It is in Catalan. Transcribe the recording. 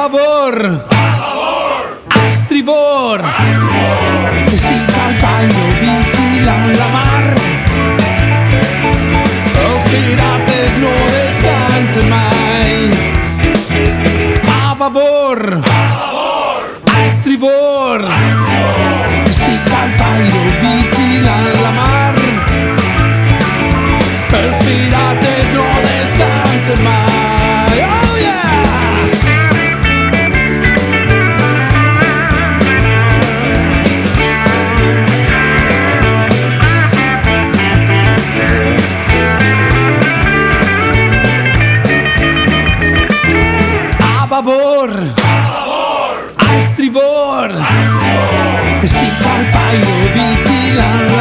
favor, a estribor, estic al pairo vigilant la mar. Els pirates no descansen mai. A favor, a estribor, estic al pairo vigilant la mar. Els pirates no descansen mai. Oh yeah! A favor, a estribor, estic al pairo vigilant la